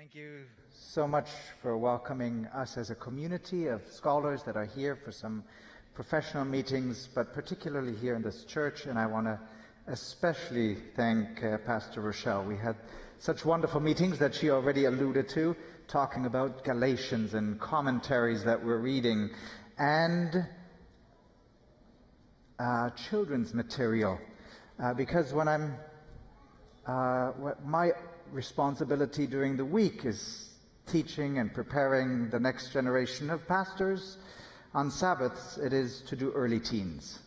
Thank you so much for welcoming us as a community of scholars that are here for some professional meetings, but particularly here in this church. And I want to especially thank Pastor Rochelle. We had such wonderful meetings that she already alluded to, talking about Galatians and commentaries that we're reading, and children's material. Because when I'm my responsibility during the week is teaching and preparing the next generation of pastors. On Sabbaths, it is to do early teens.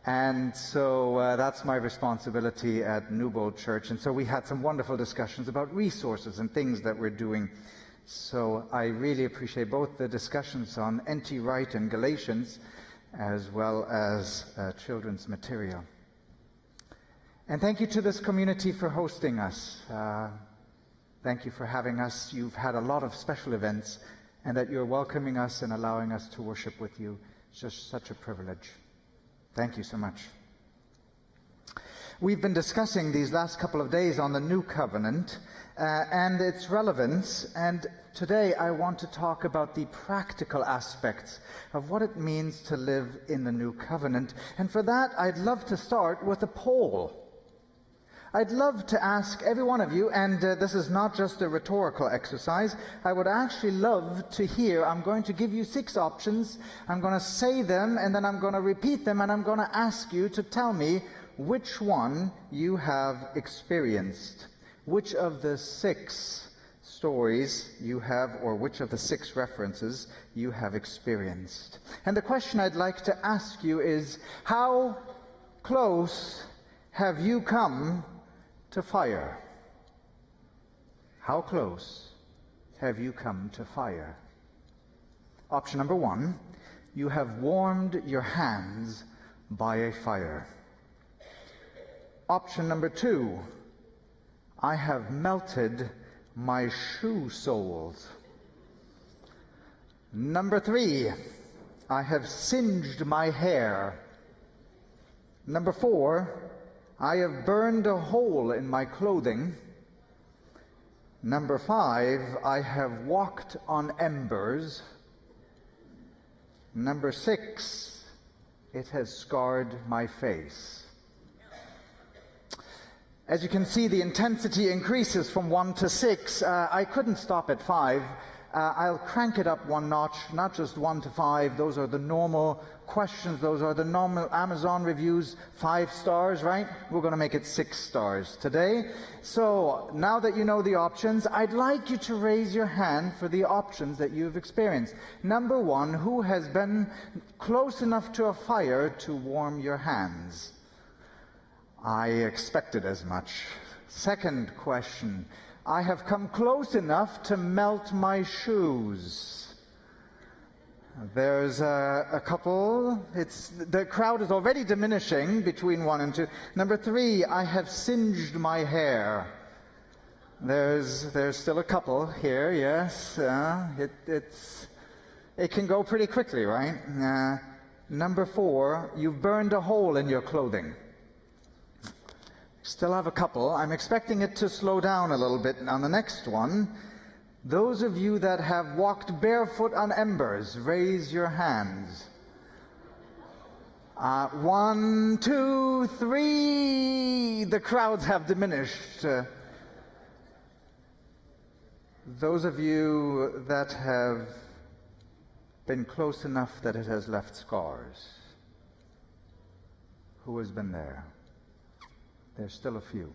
And so that's my responsibility at Newbold Church. And so we had some wonderful discussions about resources and things that we're doing. So I really appreciate both the discussions on N.T. Wright and Galatians, as well as children's material. And thank you to this community for hosting us. Thank you for having us. You've had a lot of special events, and that you're welcoming us and allowing us to worship with you. It's just such a privilege. Thank you so much. We've been discussing these last couple of days on the New Covenant and its relevance, and today I want to talk about the practical aspects of what it means to live in the New Covenant. And for that, I'd love to start with a poll. I'd love to ask every one of you, and this is not just a rhetorical exercise, I would actually love to hear. I'm going to give you 6 options. I'm going to say them, and then I'm going to repeat them, and I'm going to ask you to tell me which one you have experienced. Which of the 6 stories you have, or which of the 6 references you have experienced. And the question I'd like to ask you is, how close have you come to fire? How close have you come to fire? Option number 1, you have warmed your hands by a fire. Option number 2, I have melted my shoe soles. Number 3, I have singed my hair. Number 4, I have burned a hole in my clothing. Number 5, I have walked on embers. Number 6, it has scarred my face. As you can see, the intensity increases from 1 to 6. I couldn't stop at 5. I'll crank it up 1 notch, not just 1 to 5. Those are the normal questions. Those are the normal Amazon reviews. 5 stars, right? We're going to make it 6 stars today. So now that you know the options, I'd like you to raise your hand for the options that you've experienced. Number 1, who has been close enough to a fire to warm your hands? I expected as much. Second question, I have come close enough to melt my shoes. There's a couple. The crowd is already diminishing between 1 and 2. Number 3, I have singed my hair. There's still a couple here, yes. It can go pretty quickly, right? Number 4, you've burned a hole in your clothing. Still have a couple. I'm expecting it to slow down a little bit on the next one. Those of you that have walked barefoot on embers, raise your hands. 1, 2, 3. The crowds have diminished. Those of you that have been close enough that it has left scars. Who has been there? There's still a few.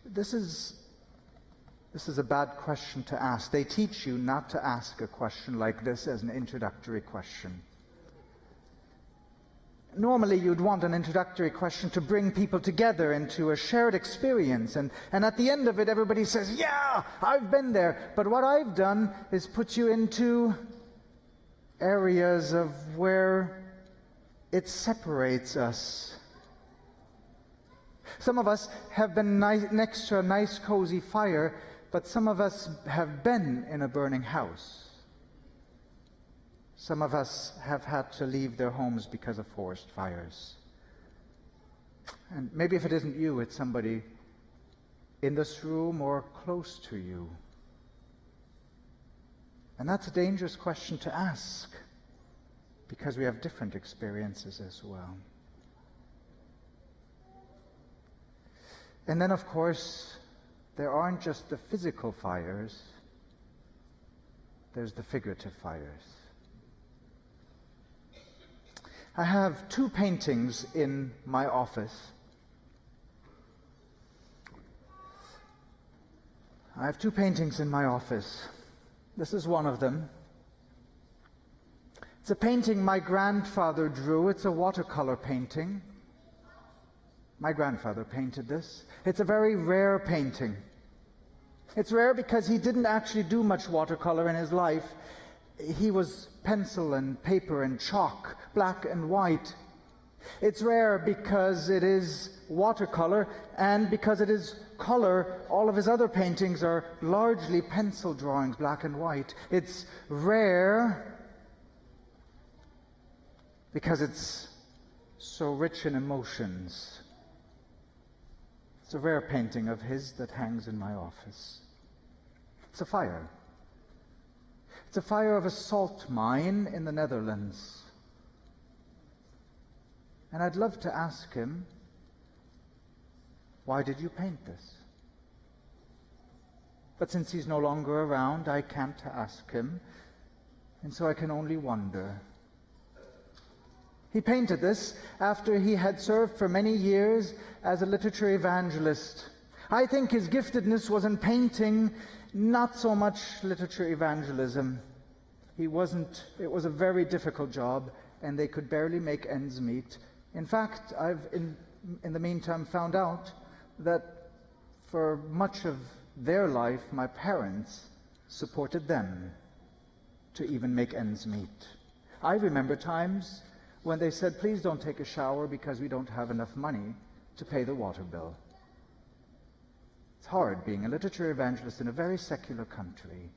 This is a bad question to ask. They teach you not to ask a question like this as an introductory question. Normally you'd want an introductory question to bring people together into a shared experience, and at the end of it everybody says, yeah, I've been there. But what I've done is put you into areas of where it separates us. Some of us have been next to a nice, cozy fire, but some of us have been in a burning house. Some of us have had to leave their homes because of forest fires. And maybe if it isn't you, it's somebody in this room or close to you? And that's a dangerous question to ask, because we have different experiences as well. And then, of course, there aren't just the physical fires, there's the figurative fires. I have 2 paintings in my office. I have 2 paintings in my office. This is one of them. It's a painting my grandfather drew. It's a watercolor painting. My grandfather painted this. It's a very rare painting. It's rare because he didn't actually do much watercolor in his life. He was pencil and paper and chalk, black and white. It's rare because it is watercolor, and because it is color, all of his other paintings are largely pencil drawings, black and white. It's rare because it's so rich in emotions. It's a rare painting of his that hangs in my office. It's a fire. It's a fire of a salt mine in the Netherlands. And I'd love to ask him, why did you paint this? But since he's no longer around, I can't ask him, and so I can only wonder. He painted this after he had served for many years as a literature evangelist. I think his giftedness was in painting, not so much literature evangelism. It was a very difficult job, and they could barely make ends meet. In fact, I've in the meantime found out that for much of their life, my parents supported them to even make ends meet. I remember times when they said, please don't take a shower because we don't have enough money to pay the water bill. It's hard being a literature evangelist in a very secular country.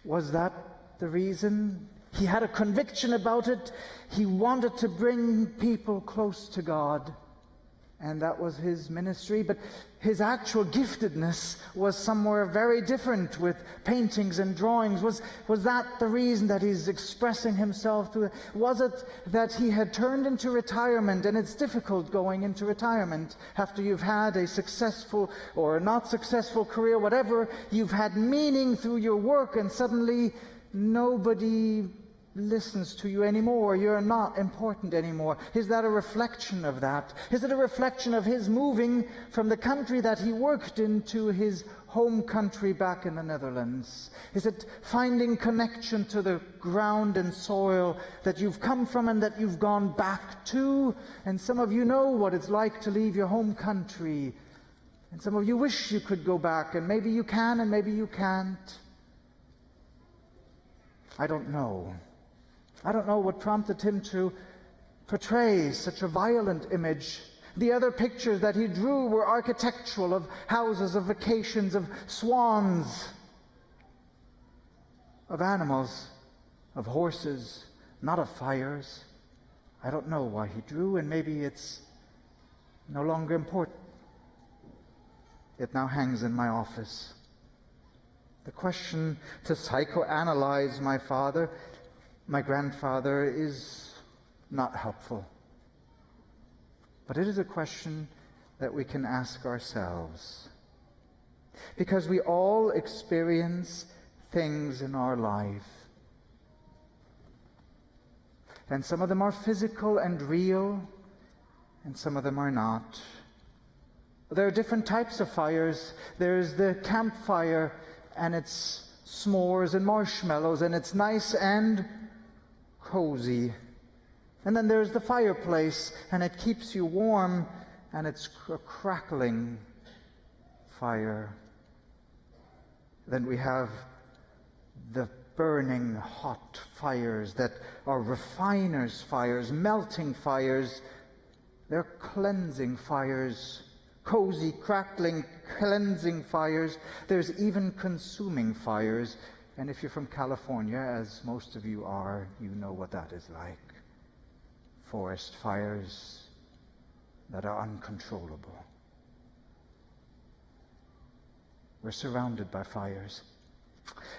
Was that the reason? He had a conviction about it. He wanted to bring people close to God, and that was his ministry. But his actual giftedness was somewhere very different, with paintings and drawings. Was that the reason that he's expressing himself through? Was it that he had turned into retirement, and it's difficult going into retirement after you've had a successful or a not successful career, whatever, you've had meaning through your work, and suddenly nobody listens to you anymore. You're not important anymore. Is that a reflection of that? Is it a reflection of his moving from the country that he worked in to his home country back in the Netherlands? Is it finding connection to the ground and soil that you've come from and that you've gone back to? And some of you know what it's like to leave your home country. And some of you wish you could go back, and maybe you can and maybe you can't. I don't know. I don't know what prompted him to portray such a violent image. The other pictures that he drew were architectural, of houses, of vacations, of swans, of animals, of horses, not of fires. I don't know why he drew, and maybe it's no longer important. It now hangs in my office. The question to psychoanalyze my grandfather, is not helpful. But it is a question that we can ask ourselves. Because we all experience things in our life. And some of them are physical and real, and some of them are not. There are different types of fires. There's the campfire, and it's s'mores and marshmallows, and it's nice and cozy. And then there's the fireplace, and it keeps you warm, and it's a crackling fire. Then we have the burning hot fires that are refiners' fires, melting fires. They're cleansing fires, cozy, crackling, cleansing fires. There's even consuming fires. And if you're from California, as most of you are, you know what that is like. Forest fires, that are uncontrollable. We're surrounded by fires.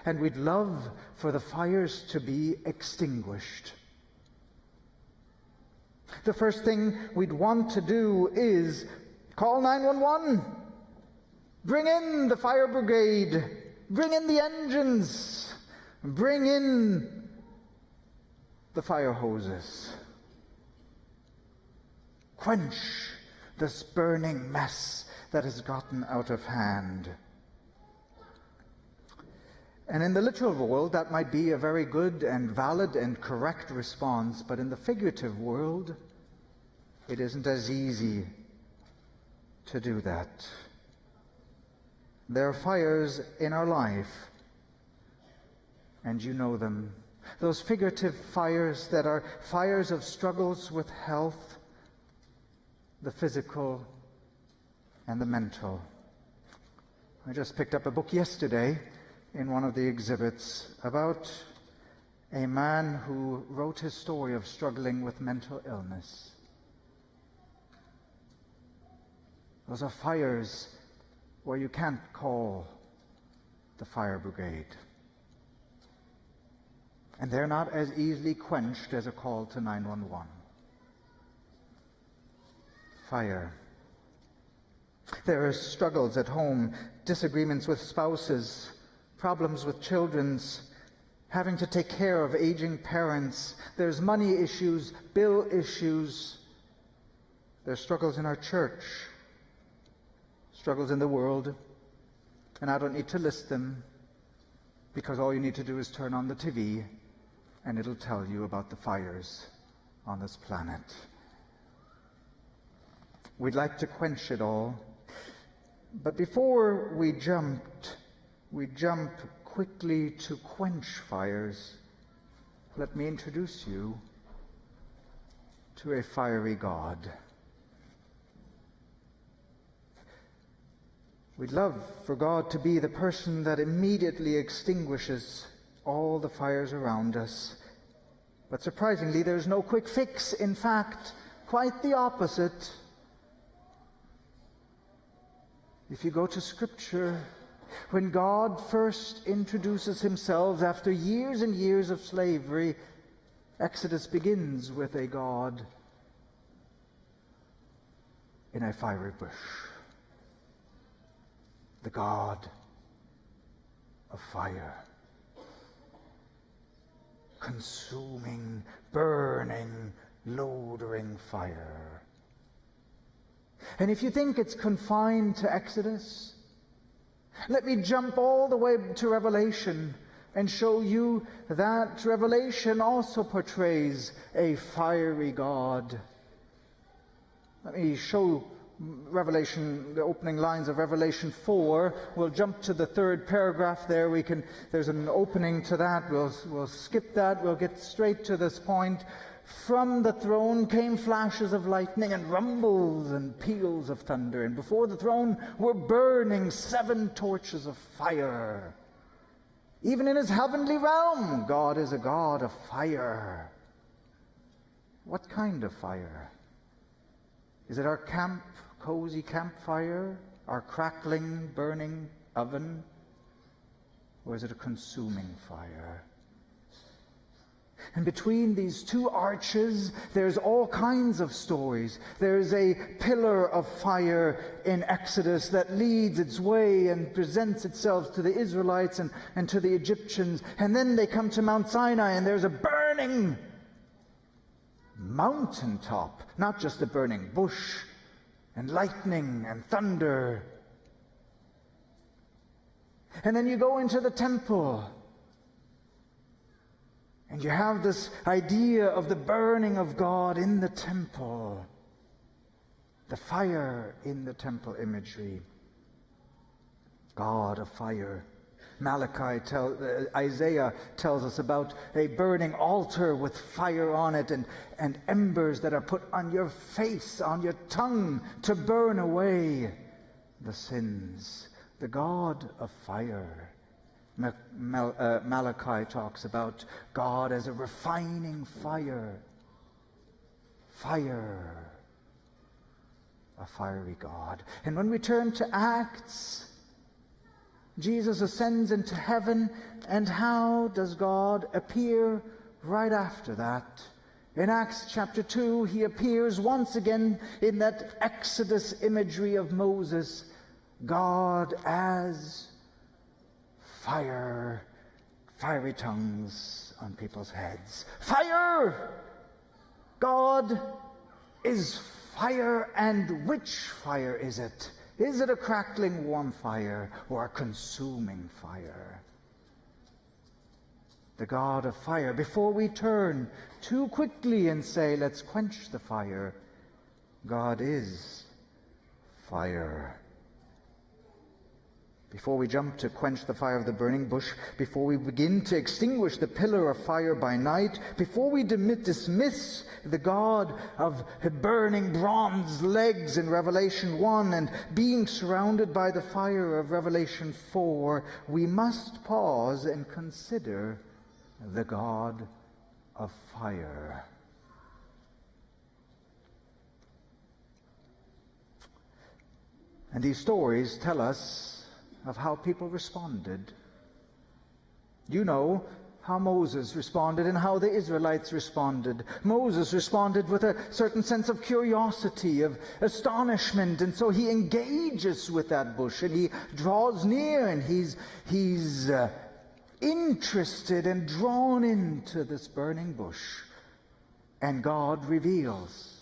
And we'd love for the fires to be extinguished. The first thing we'd want to do is call 911. Bring in the fire brigade. Bring in the engines. Bring in the fire hoses. Quench this burning mess that has gotten out of hand. And in the literal world, that might be a very good and valid and correct response, but in the figurative world, it isn't as easy to do that. There are fires in our life, and you know them. Those figurative fires that are fires of struggles with health, the physical and the mental. I just picked up a book yesterday in one of the exhibits about a man who wrote his story of struggling with mental illness. Those are fires where you can't call the fire brigade. And they're not as easily quenched as a call to 911. Fire. There are struggles at home, disagreements with spouses, problems with children, having to take care of aging parents. There's money issues, bill issues. There's struggles in our church, struggles in the world. And I don't need to list them, because all you need to do is turn on the TV and it'll tell you about the fires on this planet. We'd like to quench it all. But before we jump quickly to quench fires, let me introduce you to a fiery God. We'd love for God to be the person that immediately extinguishes all the fires around us. But surprisingly, there's no quick fix. In fact, quite the opposite. If you go to Scripture, when God first introduces himself after years and years of slavery, Exodus begins with a God in a fiery bush. The God of fire. Consuming, burning, loathing fire. And if you think it's confined to Exodus, let me jump all the way to Revelation and show you that Revelation also portrays a fiery God. Let me show Revelation, the opening lines of Revelation 4. We'll jump to the third paragraph there. There's an opening to that. We'll skip that. We'll get straight to this point. From the throne came flashes of lightning and rumbles and peals of thunder. And before the throne were burning 7 torches of fire. Even in his heavenly realm, God is a God of fire. What kind of fire? Is it our cozy campfire, our crackling, burning oven? Or is it a consuming fire? And between these 2 arches, there's all kinds of stories. There's a pillar of fire in Exodus that leads its way and presents itself to the Israelites and to the Egyptians. And then they come to Mount Sinai, and there's a burning mountaintop, not just a burning bush, and lightning and thunder. And then you go into the temple, and you have this idea of the burning of God in the temple, the fire in the temple imagery. God of fire. Isaiah tells us about a burning altar with fire on it and embers that are put on your face, on your tongue, to burn away the sins. The God of fire. Malachi talks about God as a refining fire. Fire. a fiery God. And when we turn to Acts, Jesus ascends into heaven, and how does God appear right after that? In Acts chapter 2, he appears once again in that Exodus imagery of Moses, God as fire, fiery tongues on people's heads. Fire! God is fire, and which fire is it? Is it a crackling warm fire or a consuming fire? The God of fire. Before we turn too quickly and say, let's quench the fire, God is fire. Before we jump to quench the fire of the burning bush, before we begin to extinguish the pillar of fire by night, before we dismiss the God of burning bronze legs in Revelation 1 and being surrounded by the fire of Revelation 4, we must pause and consider the God of fire. And these stories tell us of how people responded. You know how Moses responded and how the Israelites responded. Moses responded with a certain sense of curiosity, of astonishment, and so he engages with that bush and he draws near and he's interested and drawn into this burning bush. And God reveals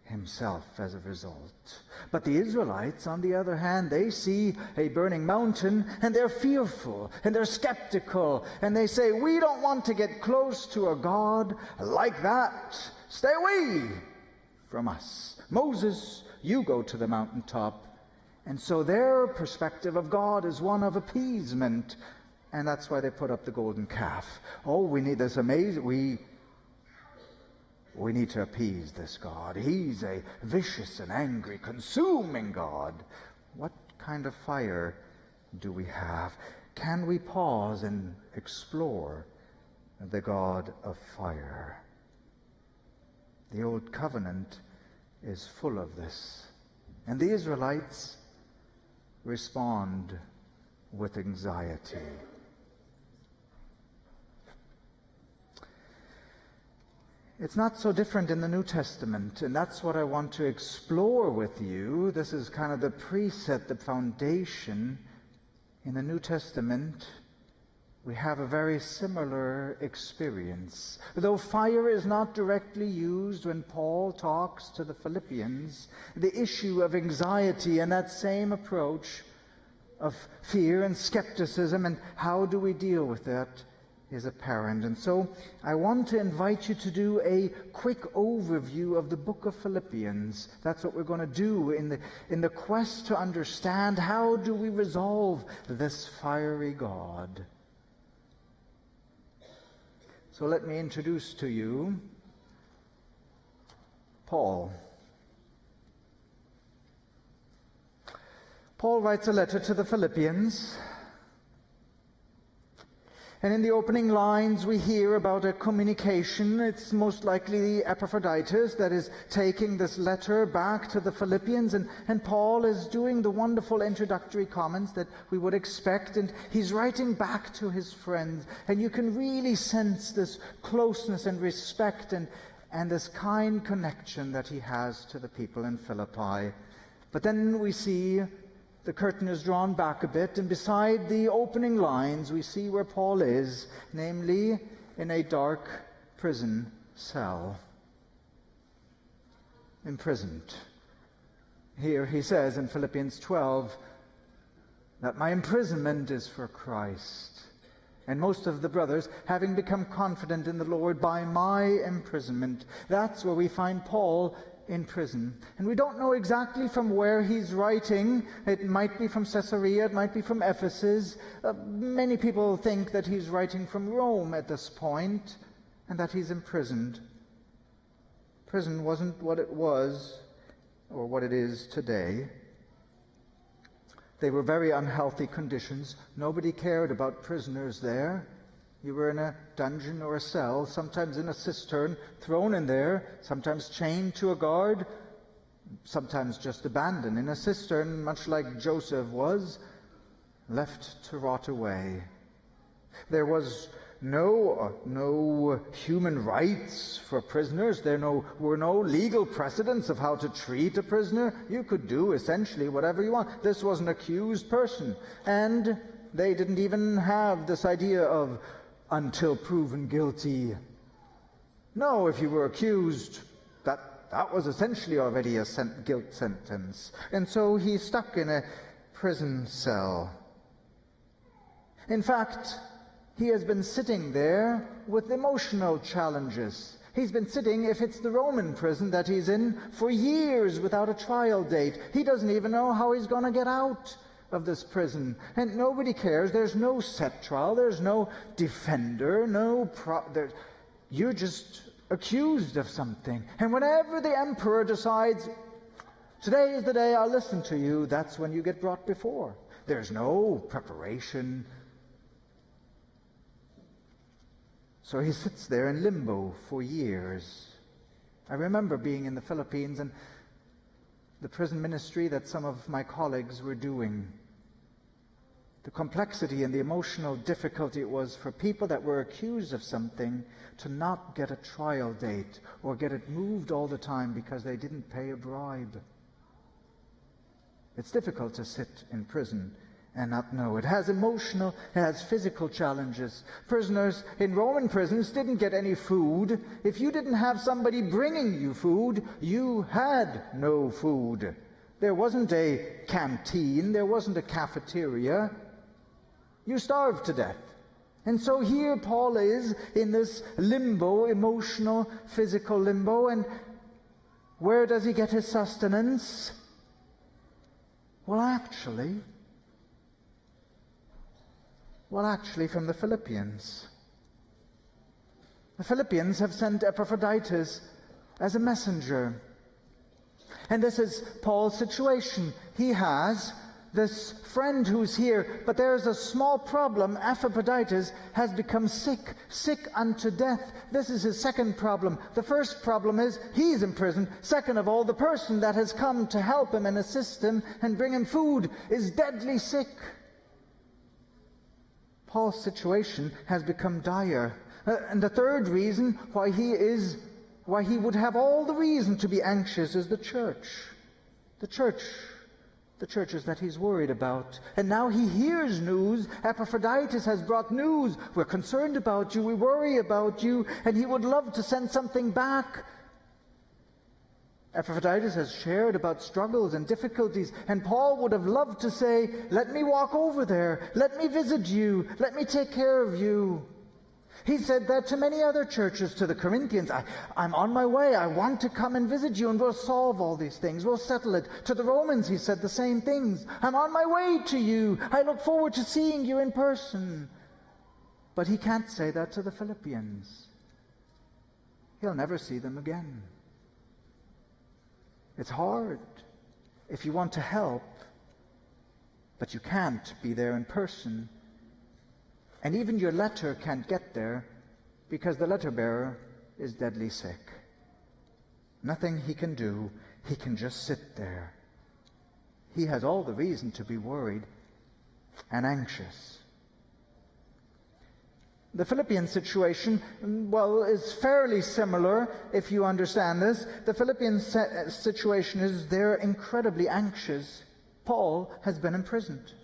himself as a result. But the Israelites, on the other hand, they see a burning mountain and they're fearful and they're skeptical and they say, we don't want to get close to a God like that. Stay away from us. Moses, you go to the mountaintop. And so their perspective of God is one of appeasement, and that's why they put up the golden calf. Oh, we need this amazing, we need to appease this God. He's a vicious and angry, consuming God. What kind of fire do we have? Can we pause and explore the God of fire? The Old Covenant is full of this. And the Israelites respond with anxiety. It's not so different in the New Testament, and that's what I want to explore with you. This is kind of the preset, the foundation. In the New Testament, we have a very similar experience. Though fire is not directly used when Paul talks to the Philippians, the issue of anxiety and that same approach of fear and skepticism and how do we deal with that is apparent. And so I want to invite you to do a quick overview of the book of Philippians. That's what we're going to do in the quest to understand how do we resolve this fiery God. So let me introduce to you Paul. Paul writes a letter to the Philippians. And in the opening lines, we hear about a communication. It's most likely Epaphroditus that is taking this letter back to the Philippians. And Paul is doing the wonderful introductory comments that we would expect. And he's writing back to his friends. And you can really sense this closeness and respect and this kind connection that he has to the people in Philippi. But then we see the curtain is drawn back a bit, and beside the opening lines, we see where Paul is, namely in a dark prison cell, imprisoned. Here he says in Philippians 12 that my imprisonment is for Christ. And most of the brothers, having become confident in the Lord by my imprisonment, that's where we find Paul in prison. And we don't know exactly from where he's writing. It might be from Caesarea, it might be from Ephesus. Many people think that he's writing from Rome at this point, and that he's imprisoned. Prison wasn't what it was, or what it is today. They were very unhealthy conditions. Nobody cared about prisoners there. You were in a dungeon or a cell, sometimes in a cistern, thrown in there, sometimes chained to a guard. sometimes just abandoned in a cistern, much like Joseph was, left to rot away. There was no human rights for prisoners. There were no legal precedents of how to treat a prisoner. You could do essentially whatever you want. This was an accused person. And they didn't even have this idea of until proven guilty. No, if you were accused, that was essentially already a guilt sentence. And so he's stuck in a prison cell. In fact, he has been sitting there with emotional challenges. He's been sitting, if it's the Roman prison that he's in, for years without a trial date. He doesn't even know how he's going to get out of this prison. And nobody cares. There's no set trial. There's no defender. You're just accused of something. And whenever the emperor decides, today is the day I'll listen to you, that's when you get brought before. There's no preparation. So he sits there in limbo for years. I remember being in the Philippines and the prison ministry that some of my colleagues were doing. The complexity and the emotional difficulty it was for people that were accused of something to not get a trial date or get it moved all the time because they didn't pay a bribe. It's difficult to sit in prison and not know. It has emotional, it has physical challenges. Prisoners in Roman prisons didn't get any food. If you didn't have somebody bringing you food, you had no food. There wasn't a canteen, there wasn't a cafeteria. You starved to death. And so here Paul is in this limbo, emotional, physical limbo. And where does he get his sustenance? Well, actually, from the Philippians. The Philippians have sent Epaphroditus as a messenger. And this is Paul's situation. He has this friend who's here, but there's a small problem. Epaphroditus has become sick unto death. This is his second problem. The first problem is he's in prison. Second of all, the person that has come to help him and assist him and bring him food is deadly sick. Paul's situation has become dire. And the third reason why he would have all the reason to be anxious is the church. The churches that he's worried about. And now he hears news. Epaphroditus has brought news. We're concerned about you. We worry about you. And he would love to send something back. Epaphroditus has shared about struggles and difficulties, and Paul would have loved to say, let me walk over there, let me visit you, let me take care of you. He said that to many other churches, to the Corinthians, I'm on my way, I want to come and visit you, and we'll solve all these things, we'll settle it. To the Romans he said the same things, I'm on my way to you, I look forward to seeing you in person. But he can't say that to the Philippians. He'll never see them again. It's hard if you want to help, but you can't be there in person. And even your letter can't get there because the letter bearer is deadly sick. Nothing he can do, he can just sit there. He has all the reason to be worried and anxious. The Philippian situation, is fairly similar if you understand this. The Philippian situation is they're incredibly anxious. Paul has been imprisoned.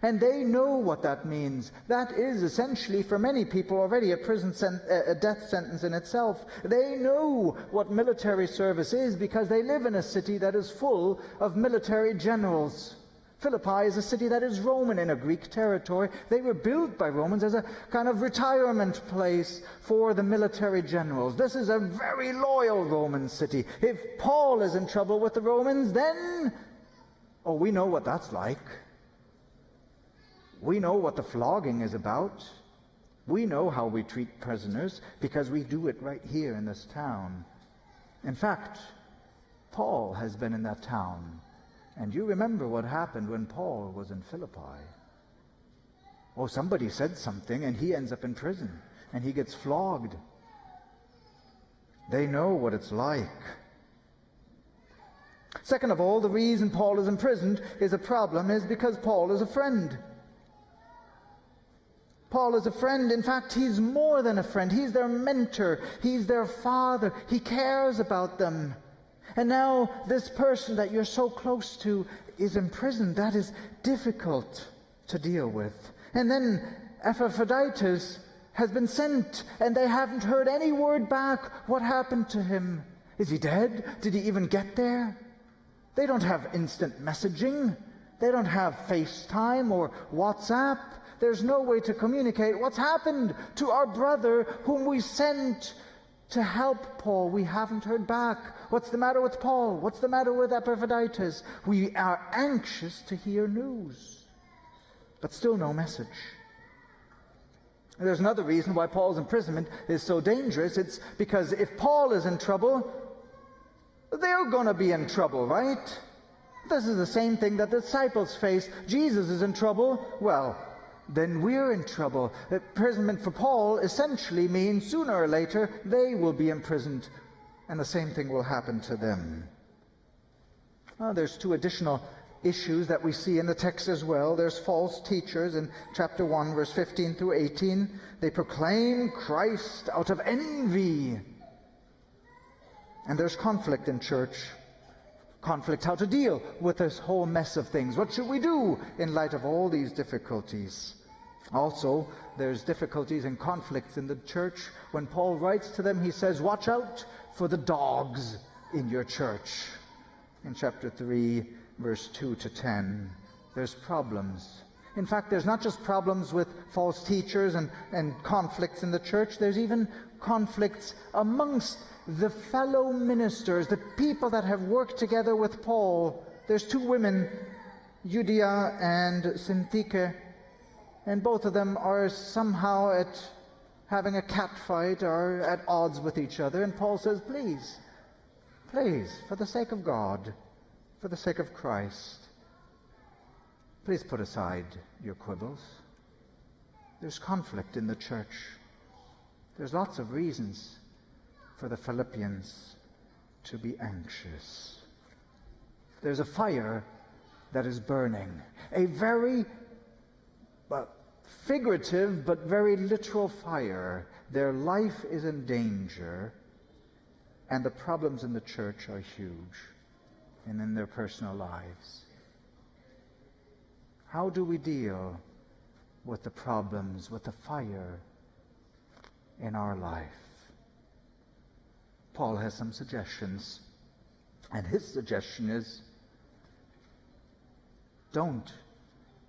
And they know what that means. That is essentially, for many people already, a death sentence in itself. They know what military service is because they live in a city that is full of military generals. Philippi is a city that is Roman in a Greek territory. They were built by Romans as a kind of retirement place for the military generals. This is a very loyal Roman city. If Paul is in trouble with the Romans, then, we know what that's like. We know what the flogging is about. We know how we treat prisoners because we do it right here in this town. In fact, Paul has been in that town. And you remember what happened when Paul was in Philippi. Somebody said something and he ends up in prison and he gets flogged. They know what it's like. Second of all, the reason Paul is imprisoned is a problem is because Paul is a friend. Paul is a friend. In fact, he's more than a friend. He's their mentor. He's their father. He cares about them. And now this person that you're so close to is imprisoned. That is difficult to deal with. And then Epaphroditus has been sent, and they haven't heard any word back. What happened to him? Is he dead? Did he even get there? They don't have instant messaging. They don't have FaceTime or WhatsApp. There's no way to communicate. What's happened to our brother whom we sent to help Paul? We haven't heard back. What's the matter with Paul? What's the matter with Epaphroditus? We are anxious to hear news, but still no message. There's another reason why Paul's imprisonment is so dangerous. It's because if Paul is in trouble, they're going to be in trouble, right? This is the same thing that the disciples faced. Jesus is in trouble. Well, then we're in trouble. Imprisonment for Paul essentially means sooner or later they will be imprisoned, and the same thing will happen to them. There's two additional issues that we see in the text as well. There's false teachers in chapter 1, verse 15 through 18. They proclaim Christ out of envy. And there's conflict in church. Conflict, how to deal with this whole mess of things. What should we do in light of all these difficulties? Also, there's difficulties and conflicts in the church. When Paul writes to them, he says, watch out for the dogs in your church. In chapter 3, verse 2 to 10, there's problems. In fact, there's not just problems with false teachers and conflicts in the church. There's even conflicts amongst the fellow ministers, the people that have worked together with Paul. There's two women, Euodia and Syntyche, and both of them are somehow at having a cat fight or at odds with each other. And Paul says, please, for the sake of God, for the sake of Christ, please put aside your quibbles. There's conflict in the church. There's lots of reasons for the Philippians to be anxious. There's a fire that is burning, a very figurative but very literal fire. Their life is in danger, and the problems in the church are huge and in their personal lives. How do we deal with the problems, with the fire in our life? Paul has some suggestions, and his suggestion is, don't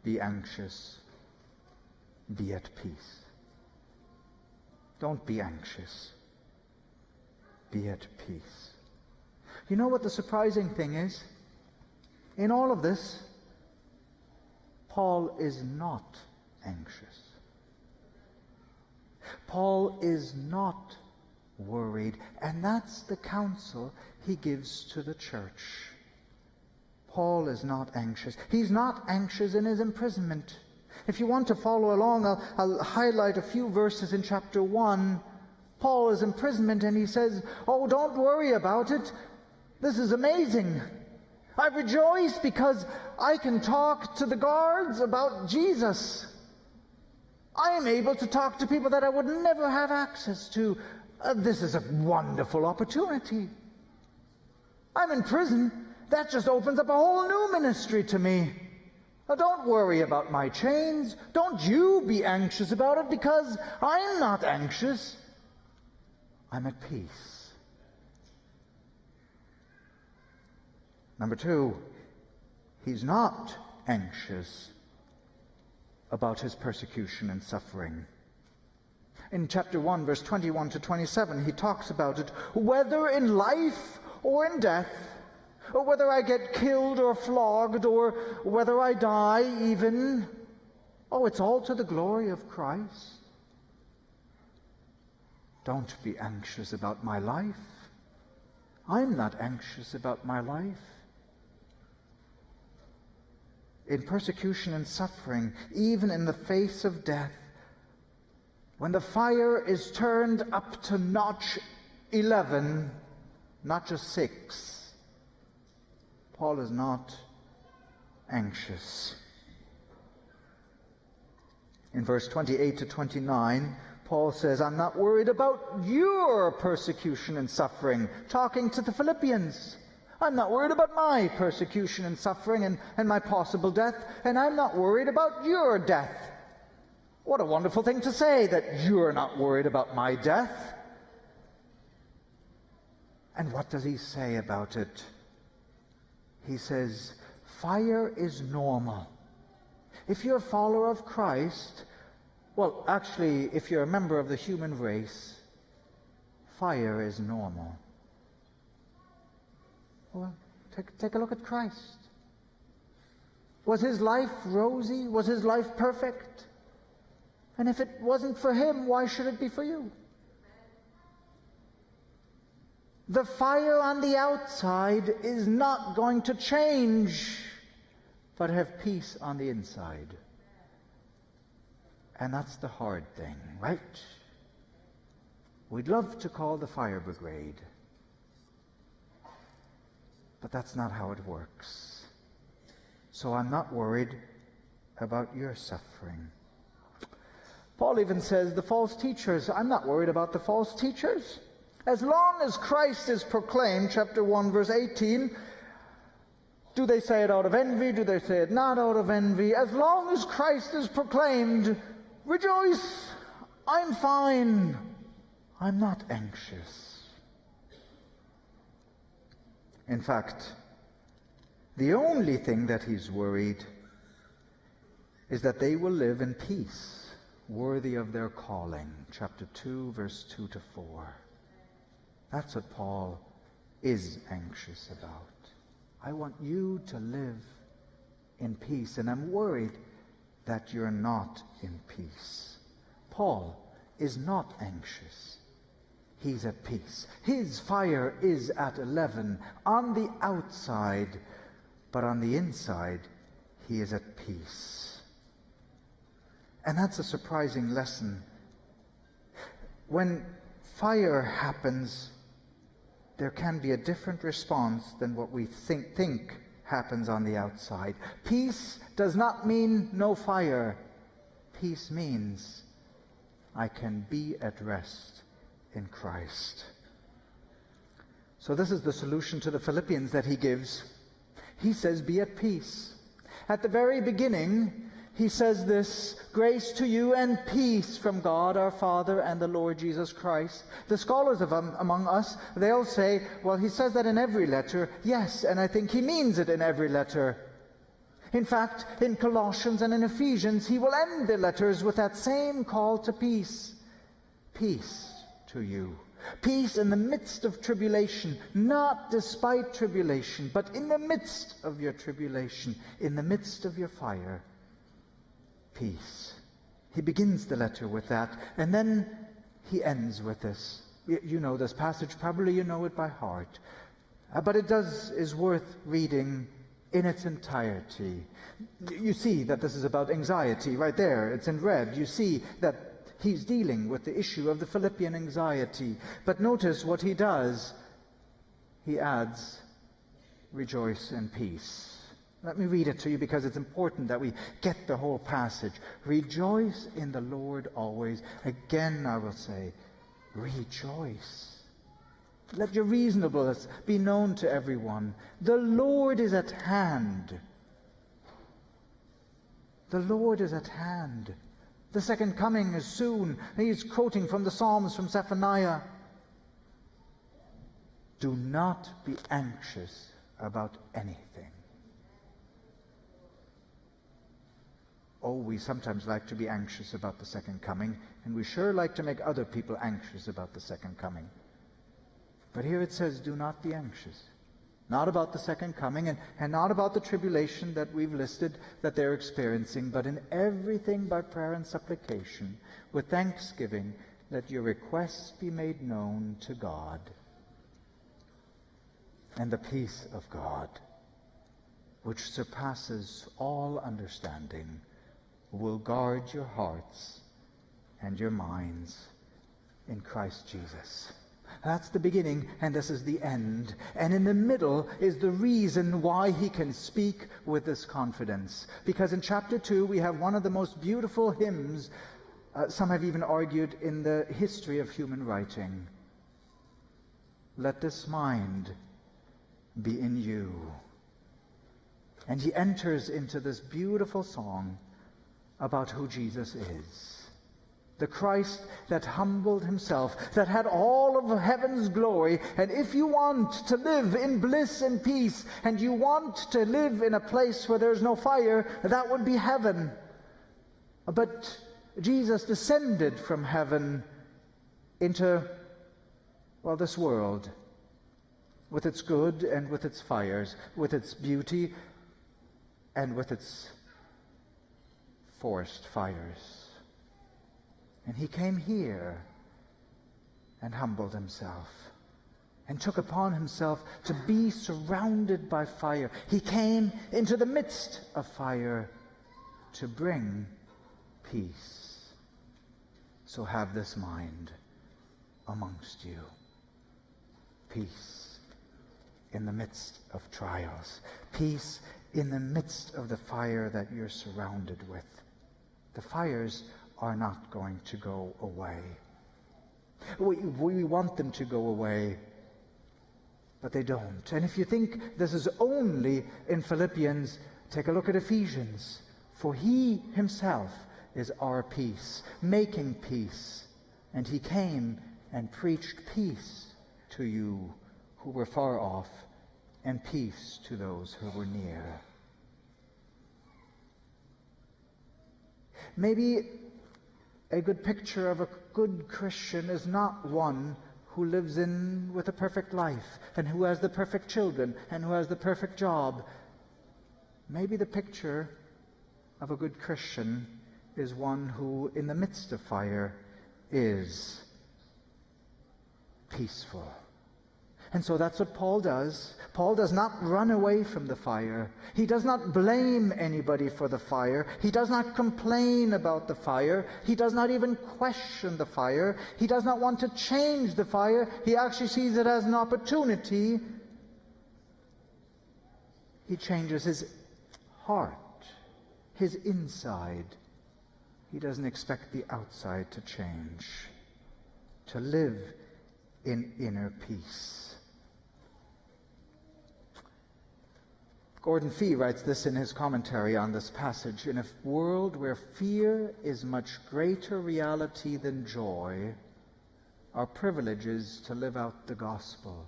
be anxious, be at peace. Don't be anxious, be at peace. You know what the surprising thing is? In all of this, Paul is not anxious. Paul is not worried, and that's the counsel he gives to the church. Paul is not anxious. He's not anxious in his imprisonment. If you want to follow along, I'll highlight a few verses in chapter 1. Paul is in imprisonment, and he says, oh, don't worry about it. This is amazing. I rejoice because I can talk to the guards about Jesus. I am able to talk to people that I would never have access to. This is a wonderful opportunity. I'm in prison. That just opens up a whole new ministry to me. Now, don't worry about my chains. Don't you be anxious about it, because I'm not anxious. I'm at peace. Number 2, he's not anxious about his persecution and suffering. In chapter 1, verse 21 to 27, he talks about it. Whether in life or in death, or whether I get killed or flogged, or whether I die even, it's all to the glory of Christ. Don't be anxious about my life. I'm not anxious about my life. In persecution and suffering, even in the face of death, when the fire is turned up to notch 11, not just 6, Paul is not anxious. In verse 28 to 29, Paul says, I'm not worried about your persecution and suffering, talking to the Philippians. I'm not worried about my persecution and suffering and my possible death, and I'm not worried about your death. What a wonderful thing to say, that you're not worried about my death. And what does he say about it? He says, fire is normal. If you're a follower of Christ, well, actually, if you're a member of the human race, fire is normal. Well, take a look at Christ. Was his life rosy? Was his life perfect? And if it wasn't for him, why should it be for you? The fire on the outside is not going to change, but have peace on the inside. And that's the hard thing, right? We'd love to call the fire brigade, but that's not how it works. So I'm not worried about your suffering. Paul even says the false teachers, I'm not worried about the false teachers. As long as Christ is proclaimed, chapter 1, verse 18, do they say it out of envy? Do they say it not out of envy? As long as Christ is proclaimed, rejoice, I'm fine, I'm not anxious. In fact, the only thing that he's worried is that they will live in peace, worthy of their calling. Chapter 2, verse 2 to 4. That's what Paul is anxious about. I want you to live in peace, and I'm worried that you're not in peace. Paul is not anxious. He's at peace. His fire is at 11 on the outside, but on the inside, he is at peace. And that's a surprising lesson. When fire happens, there can be a different response than what we think happens on the outside. Peace does not mean no fire. Peace means I can be at rest in Christ. So this is the solution to the Philippians that he gives. He says, be at peace. At the very beginning, he says this, grace to you and peace from God our Father and the Lord Jesus Christ. The scholars among us, they'll say, well, he says that in every letter. Yes, and I think he means it in every letter. In fact, in Colossians and in Ephesians, he will end the letters with that same call to peace. Peace to you. Peace in the midst of tribulation, not despite tribulation, but in the midst of your tribulation, in the midst of your fire. Peace. He begins the letter with that, and then he ends with this. You know this passage, probably you know it by heart. But it is worth reading in its entirety. You see that this is about anxiety right there. It's in red. You see that he's dealing with the issue of the Philippian anxiety. But notice what he does. He adds, rejoice in peace. Let me read it to you because it's important that we get the whole passage. Rejoice in the Lord always. Again, I will say, rejoice. Let your reasonableness be known to everyone. The Lord is at hand. The Lord is at hand. The second coming is soon. He's quoting from the Psalms from Zephaniah. Do not be anxious about anything. Oh, we sometimes like to be anxious about the second coming, and we sure like to make other people anxious about the second coming. But here it says, do not be anxious. Not about the second coming, and not about the tribulation that we've listed that they're experiencing, but in everything by prayer and supplication, with thanksgiving, let your requests be made known to God. And the peace of God, which surpasses all understanding, will guard your hearts and your minds in Christ Jesus. That's the beginning, and this is the end. And in the middle is the reason why he can speak with this confidence. Because in chapter 2, we have one of the most beautiful hymns, some have even argued, in the history of human writing. Let this mind be in you. And he enters into this beautiful song about who Jesus is. The Christ that humbled himself, that had all of heaven's glory. And if you want to live in bliss and peace, and you want to live in a place where there's no fire, that would be heaven. But Jesus descended from heaven into, well, this world, with its good and with its fires, with its beauty and with its forest fires. And he came here and humbled himself and took upon himself to be surrounded by fire. He came into the midst of fire to bring peace. So have this mind amongst you. Peace in the midst of trials. Peace in the midst of the fire that you're surrounded with. The fires are not going to go away. We want them to go away, but they don't. And if you think this is only in Philippians, take a look at Ephesians. For he himself is our peace, making peace. And he came and preached peace to you who were far off, and peace to those who were near. Maybe a good picture of a good Christian is not one who lives with a perfect life, and who has the perfect children, and who has the perfect job. Maybe the picture of a good Christian is one who, in the midst of fire, is peaceful. And so that's what Paul does. Paul does not run away from the fire. He does not blame anybody for the fire. He does not complain about the fire. He does not even question the fire. He does not want to change the fire. He actually sees it as an opportunity. He changes his heart, his inside. He doesn't expect the outside to change, to live in inner peace. Gordon Fee writes this in his commentary on this passage. In a world where fear is much greater reality than joy, our privilege is to live out the gospel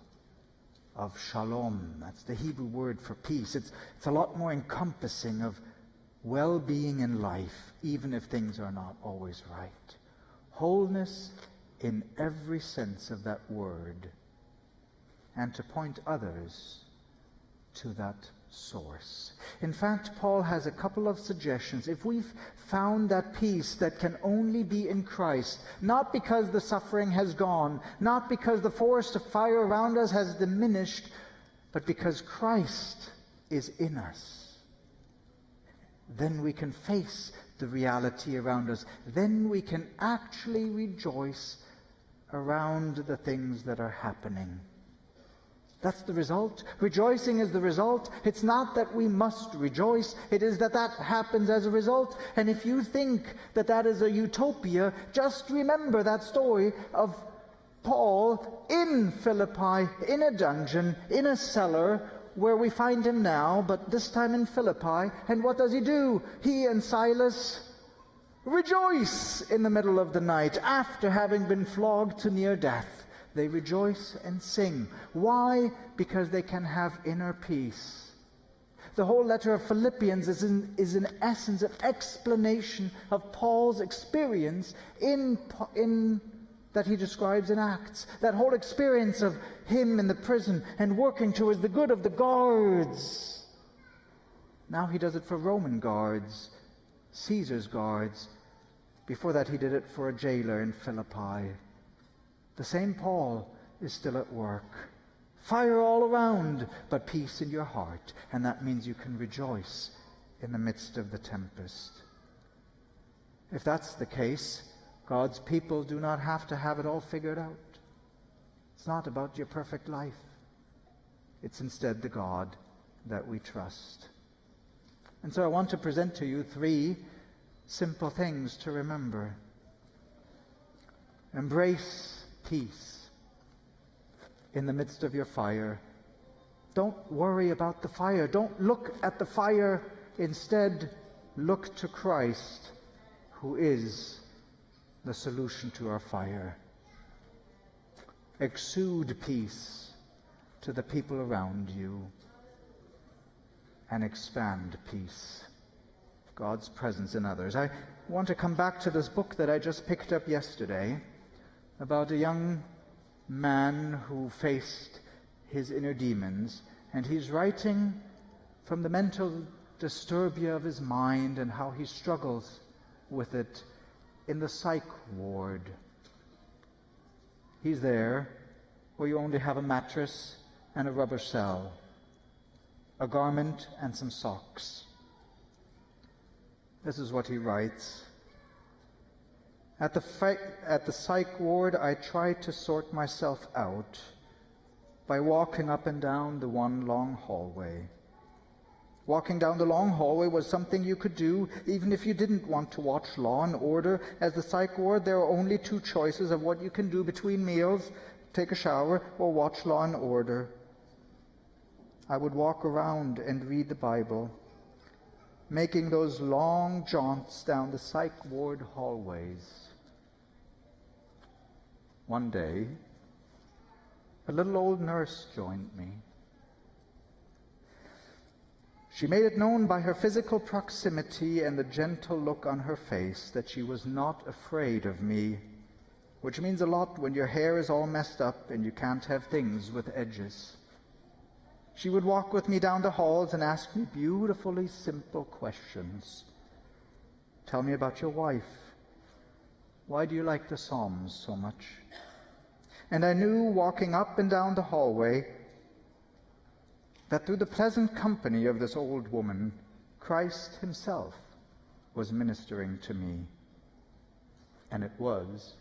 of shalom. That's the Hebrew word for peace. It's a lot more encompassing of well-being in life, even if things are not always right. Wholeness in every sense of that word, and to point others to that source. In fact, Paul has a couple of suggestions. If we've found that peace that can only be in Christ, not because the suffering has gone, not because the forest of fire around us has diminished, but because Christ is in us, then we can face the reality around us. Then we can actually rejoice around the things that are happening. That's the result. Rejoicing is the result. It's not that we must rejoice. It is that happens as a result. And if you think that that is a utopia, just remember that story of Paul in Philippi, in a dungeon, in a cellar, where we find him now, but this time in Philippi. And what does he do? He and Silas rejoice in the middle of the night after having been flogged to near death. They rejoice and sing. Why? Because they can have inner peace. The whole letter of Philippians is in essence an explanation of Paul's experience in that he describes in Acts. That whole experience of him in the prison and working towards the good of the guards. Now he does it for Roman guards, Caesar's guards. Before that he did it for a jailer in Philippi. The same Paul is still at work. Fire all around, but peace in your heart. And that means you can rejoice in the midst of the tempest. If that's the case, God's people do not have to have it all figured out. It's not about your perfect life. It's instead the God that we trust. And so I want to present to you 3 simple things to remember. Embrace peace in the midst of your fire. Don't worry about the fire. Don't look at the fire. Instead, look to Christ, who is the solution to our fire. Exude peace to the people around you and expand peace, God's presence in others. I want to come back to this book that I just picked up yesterday about a young man who faced his inner demons, and he's writing from the mental disturbia of his mind and how he struggles with it in the psych ward. He's there where you only have a mattress and a rubber cell, a garment and some socks. This is what he writes. At the psych ward, I tried to sort myself out by walking up and down the one long hallway. Walking down the long hallway was something you could do even if you didn't want to watch Law and Order. As the psych ward, there are only 2 choices of what you can do between meals: take a shower or watch Law and Order. I would walk around and read the Bible, making those long jaunts down the psych ward hallways. One day, a little old nurse joined me. She made it known by her physical proximity and the gentle look on her face that she was not afraid of me, which means a lot when your hair is all messed up and you can't have things with edges. She would walk with me down the halls and ask me beautifully simple questions. Tell me about your wife. Why do you like the Psalms so much? And I knew, walking up and down the hallway, that through the pleasant company of this old woman, Christ himself was ministering to me. And it was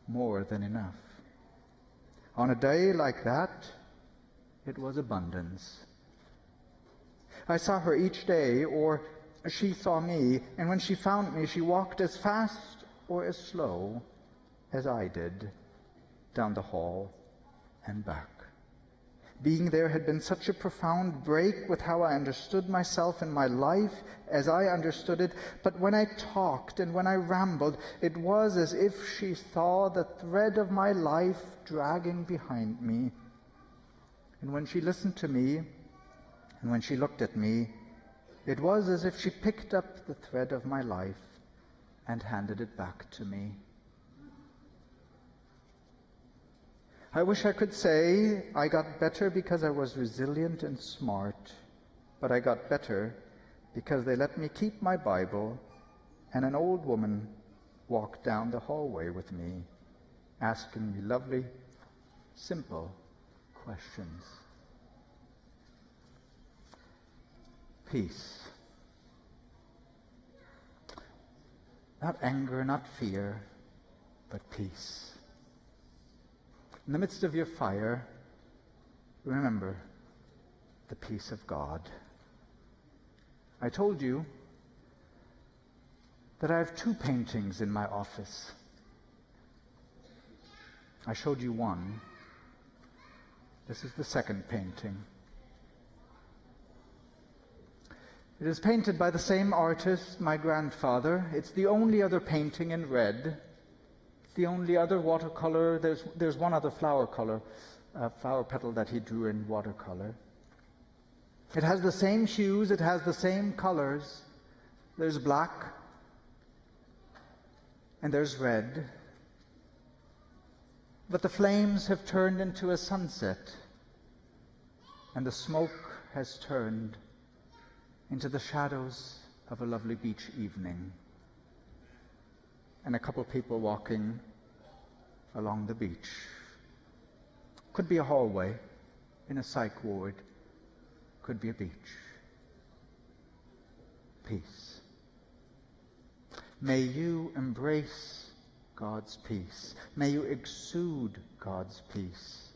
more than enough. On a day like that, it was abundance. I saw her each day, or she saw me, and when she found me, she walked as fast or as slow as I did down the hall and back. Being there had been such a profound break with how I understood myself and my life as I understood it, but when I talked and when I rambled, it was as if she saw the thread of my life dragging behind me. And when she listened to me, and when she looked at me, it was as if she picked up the thread of my life and handed it back to me. I wish I could say I got better because I was resilient and smart, but I got better because they let me keep my Bible, and an old woman walked down the hallway with me, asking me lovely, simple questions. Peace. Not anger, not fear, but peace. In the midst of your fire, remember the peace of God. I told you that I have 2 paintings in my office. I showed you one. This is the second painting. It is painted by the same artist, my grandfather. It's the only other painting in red. It's the only other watercolor. There's one other flower petal that he drew in watercolor. It has the same hues, it has the same colors. There's black and there's red. But the flames have turned into a sunset, and the smoke has turned into the shadows of a lovely beach evening, and a couple people walking along the beach. Could be a hallway in a psych ward, could be a beach. Peace. May you embrace God's peace. May you exude God's peace.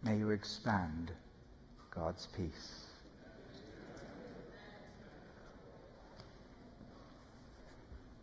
May you expand God's peace.